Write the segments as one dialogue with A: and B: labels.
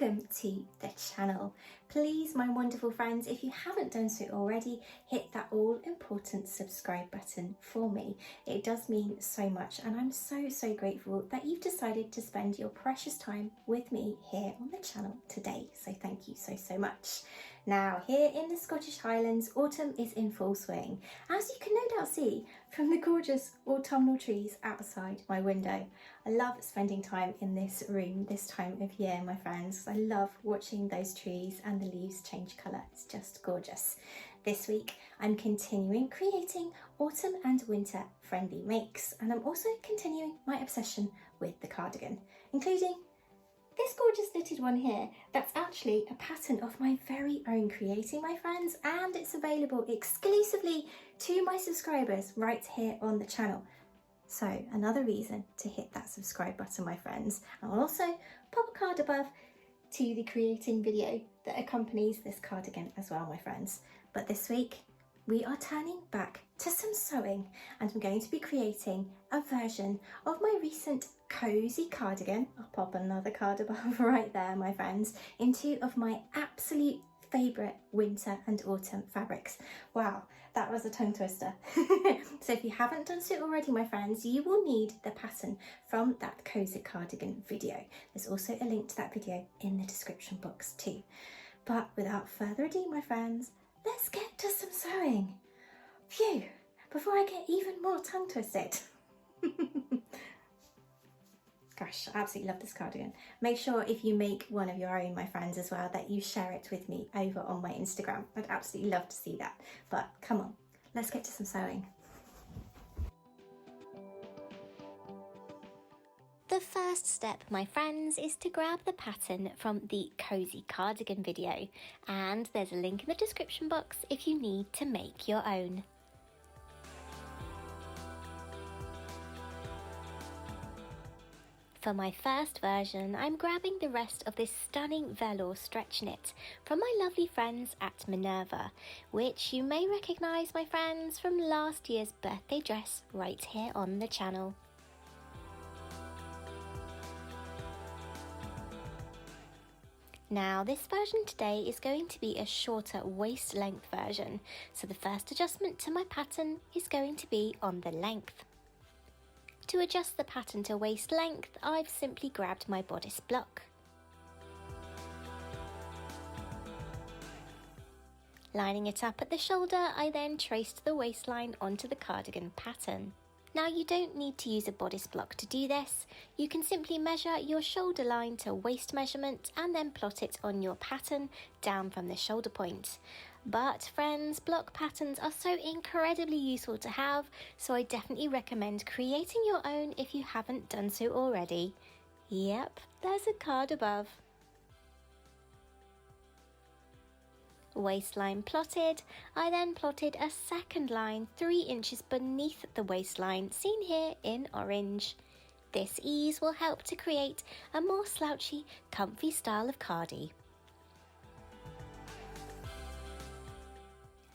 A: welcome to the channel. Please, my wonderful friends, if you haven't done so already, hit that all important subscribe button for me. It does mean so much, and I'm so grateful that you've decided to spend your precious time with me here on the channel today. So thank you so much. Now, here in the Scottish Highlands, autumn is in full swing, as you can no doubt see from the gorgeous autumnal trees outside my window. I love spending time in this room this time of year, my friends. I love watching those trees and the leaves change colour. It's just gorgeous. This week, I'm continuing creating autumn and winter friendly makes, and I'm also continuing my obsession with the cardigan, including this gorgeous knitted one here that's actually a pattern of my very own creating, my friends, and it's available exclusively to my subscribers right here on the channel. So another reason to hit that subscribe button, my friends. And I'll also pop a card above to the creating video that accompanies this cardigan as well, my friends. But this week we are turning back to some sewing, and I'm going to be creating a version of my recent Cosy cardigan. I'll pop another card above right there, my friends, in two of my absolute favourite winter and autumn fabrics. Wow, that was a tongue twister. So if you haven't done so already, my friends, you will need the pattern from that Cosy cardigan video. There's also a link to that video in the description box too. But without further ado, my friends, let's get to some sewing. Phew, before I get even more tongue twisted. Gosh, I absolutely love this cardigan. Make sure if you make one of your own, my friends, as well, that you share it with me over on my Instagram. I'd absolutely love to see that. But come on, let's get to some sewing. The first step, my friends, is to grab the pattern from the Cosy cardigan video, and there's a link in the description box if you need to make your own. For my first version, I'm grabbing the rest of this stunning velour stretch knit from my lovely friends at Minerva, which you may recognise, my friends, from last year's birthday dress right here on the channel. Now, this version today is going to be a shorter waist length version, so the first adjustment to my pattern is going to be on the length. To adjust the pattern to waist length, I've simply grabbed my bodice block. Lining it up at the shoulder, I then traced the waistline onto the cardigan pattern. Now, you don't need to use a bodice block to do this. You can simply measure your shoulder line to waist measurement and then plot it on your pattern down from the shoulder point. But friends, block patterns are so incredibly useful to have, so I definitely recommend creating your own if you haven't done so already. Yep, there's a card above. Waistline plotted, I then plotted a second line 3 inches beneath the waistline, seen here in orange. This ease will help to create a more slouchy, comfy style of cardi.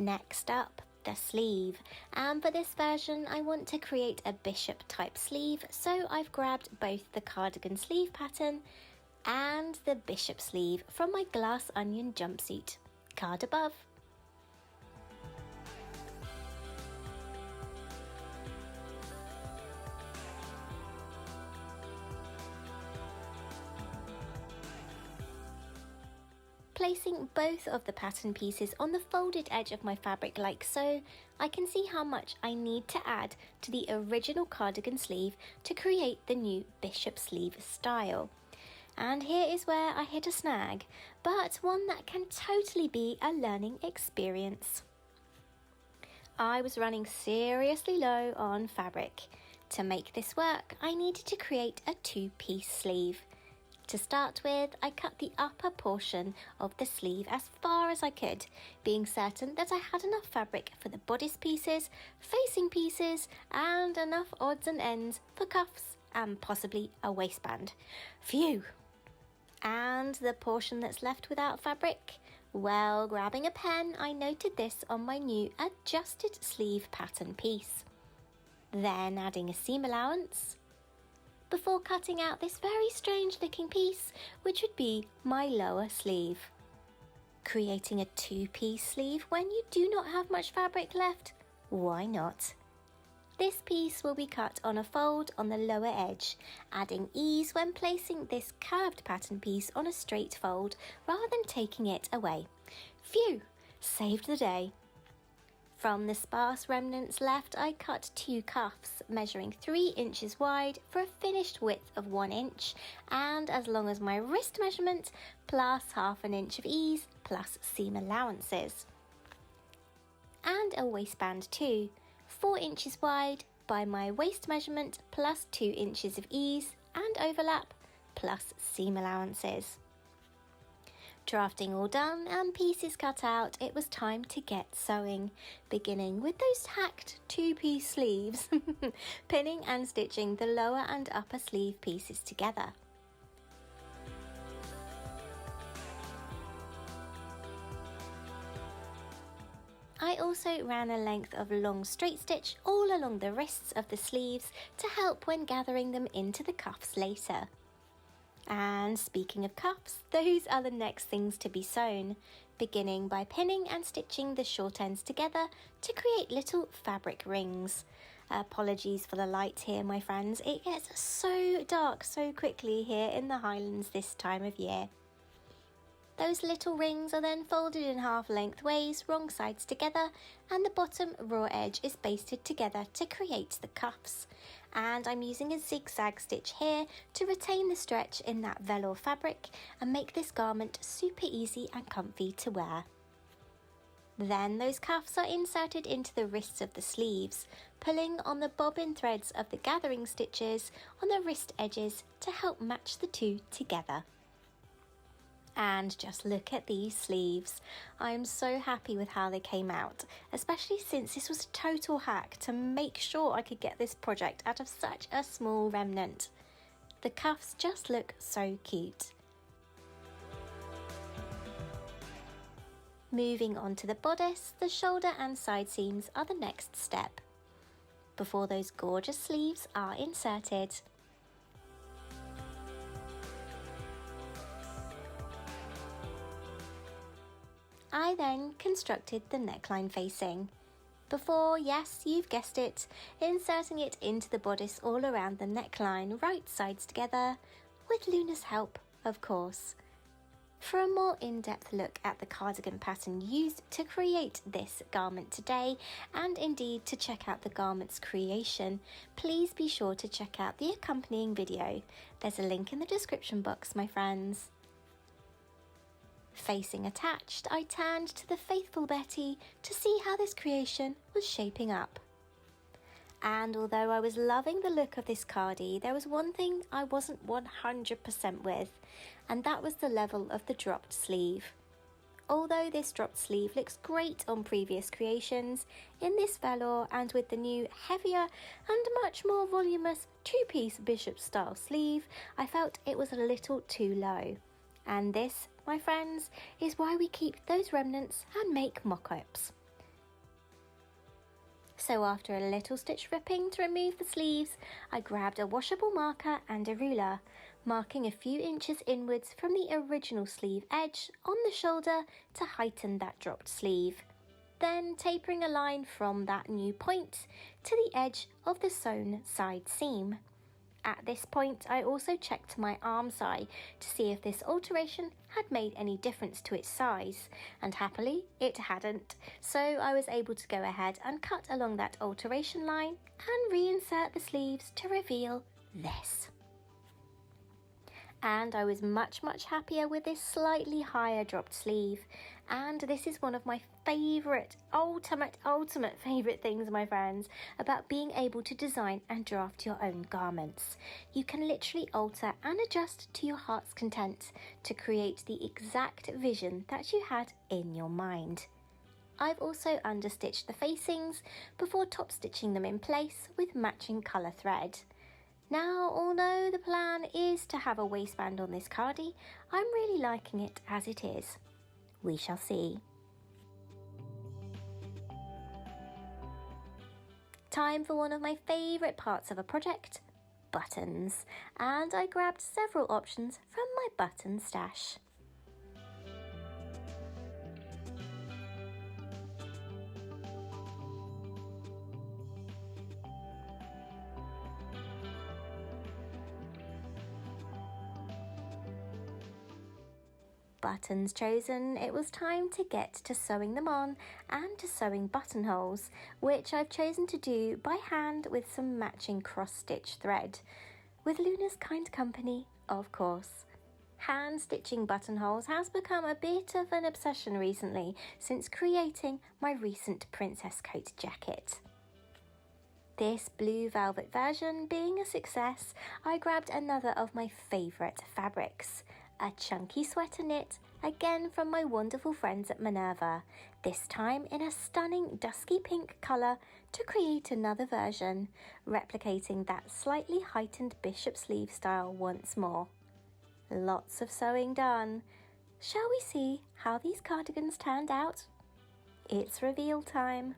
A: Next up, the sleeve, and for this version I want to create a bishop type sleeve, so I've grabbed both the cardigan sleeve pattern and the bishop sleeve from my glass onion jumpsuit. Card above. Placing both of the pattern pieces on the folded edge of my fabric like so, I can see how much I need to add to the original cardigan sleeve to create the new bishop sleeve style. And here is where I hit a snag, but one that can totally be a learning experience. I was running seriously low on fabric. To make this work, I needed to create a 2-piece sleeve. To start with, I cut the upper portion of the sleeve as far as I could, being certain that I had enough fabric for the bodice pieces, facing pieces, and enough odds and ends for cuffs and possibly a waistband. Phew! And the portion that's left without fabric? Well, grabbing a pen, I noted this on my new adjusted sleeve pattern piece. Then adding a seam allowance, before cutting out this very strange looking piece, which would be my lower sleeve. Creating a two-piece sleeve when you do not have much fabric left? Why not? This piece will be cut on a fold on the lower edge, adding ease when placing this curved pattern piece on a straight fold rather than taking it away. Phew! Saved the day. From the sparse remnants left, I cut 2 cuffs measuring 3 inches wide for a finished width of 1 inch and as long as my wrist measurement, plus ½ inch of ease plus seam allowances. And a waistband too, 4 inches wide by my waist measurement plus 2 inches of ease and overlap plus seam allowances. Drafting all done and pieces cut out, it was time to get sewing, beginning with those tacked 2-piece sleeves, pinning and stitching the lower and upper sleeve pieces together. I also ran a length of long straight stitch all along the wrists of the sleeves to help when gathering them into the cuffs later. And speaking of cuffs, those are the next things to be sewn, beginning by pinning and stitching the short ends together to create little fabric rings. Apologies for the light here, my friends, it gets so dark so quickly here in the Highlands this time of year. Those little rings are then folded in half lengthways, wrong sides together, and the bottom raw edge is basted together to create the cuffs. And I'm using a zigzag stitch here to retain the stretch in that velour fabric and make this garment super easy and comfy to wear. Then those cuffs are inserted into the wrists of the sleeves, pulling on the bobbin threads of the gathering stitches on the wrist edges to help match the two together. And just look at these sleeves. I am so happy with how they came out, especially since this was a total hack to make sure I could get this project out of such a small remnant. The cuffs just look so cute. Moving on to the bodice, the shoulder and side seams are the next step, before those gorgeous sleeves are inserted. I then constructed the neckline facing, before, yes, you've guessed it, inserting it into the bodice all around the neckline, right sides together, with Luna's help, of course. For a more in-depth look at the cardigan pattern used to create this garment today, and indeed to check out the garment's creation, please be sure to check out the accompanying video. There's a link in the description box, my friends. Facing attached, I turned to the faithful Betty to see how this creation was shaping up. And although I was loving the look of this cardi, there was one thing I wasn't 100% with, and that was the level of the dropped sleeve. Although this dropped sleeve looks great on previous creations, in this velour and with the new heavier and much more voluminous 2-piece bishop style sleeve, I felt it was a little too low. And this, my friends, is why we keep those remnants and make mock-ups. So after a little stitch ripping to remove the sleeves, I grabbed a washable marker and a ruler, marking a few inches inwards from the original sleeve edge on the shoulder to heighten that dropped sleeve. Then tapering a line from that new point to the edge of the sewn side seam. At this point, I also checked my arm size to see if this alteration had made any difference to its size, and happily it hadn't, so I was able to go ahead and cut along that alteration line and reinsert the sleeves to reveal this. And I was much happier with this slightly higher dropped sleeve, and this is one of my favourite, ultimate favourite things, my friends, about being able to design and draft your own garments. You can literally alter and adjust to your heart's content to create the exact vision that you had in your mind. I've also understitched the facings before top stitching them in place with matching colour thread. Now, although the plan is to have a waistband on this cardi, I'm really liking it as it is. We shall see. Time for one of my favourite parts of a project, buttons, and I grabbed several options from my button stash. Buttons chosen, it was time to get to sewing them on and to sewing buttonholes, which I've chosen to do by hand with some matching cross-stitch thread, with Luna's kind company, of course. Hand stitching buttonholes has become a bit of an obsession recently since creating my recent princess coat jacket. This blue velvet version being a success, I grabbed another of my favourite fabrics, a chunky sweater knit, again from my wonderful friends at Minerva, this time in a stunning dusky pink colour to create another version, replicating that slightly heightened bishop sleeve style once more. Lots of sewing done. Shall we see how these cardigans turned out? It's reveal time.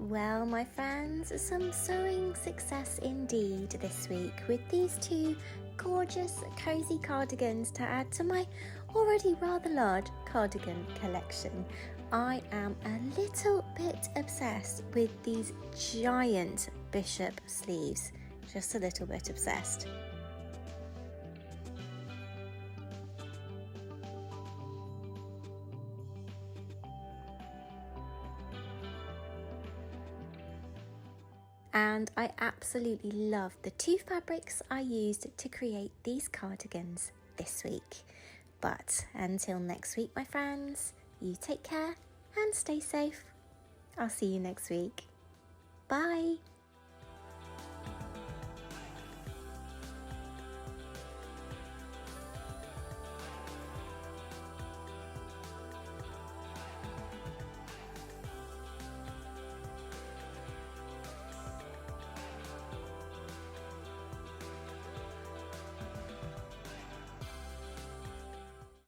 A: Well, my friends, some sewing success indeed this week with these two gorgeous cozy cardigans to add to my already rather large cardigan collection. I am a little bit obsessed with these giant bishop sleeves, just a little bit obsessed. And I absolutely love the two fabrics I used to create these cardigans this week. But until next week, my friends, you take care and stay safe. I'll see you next week. Bye.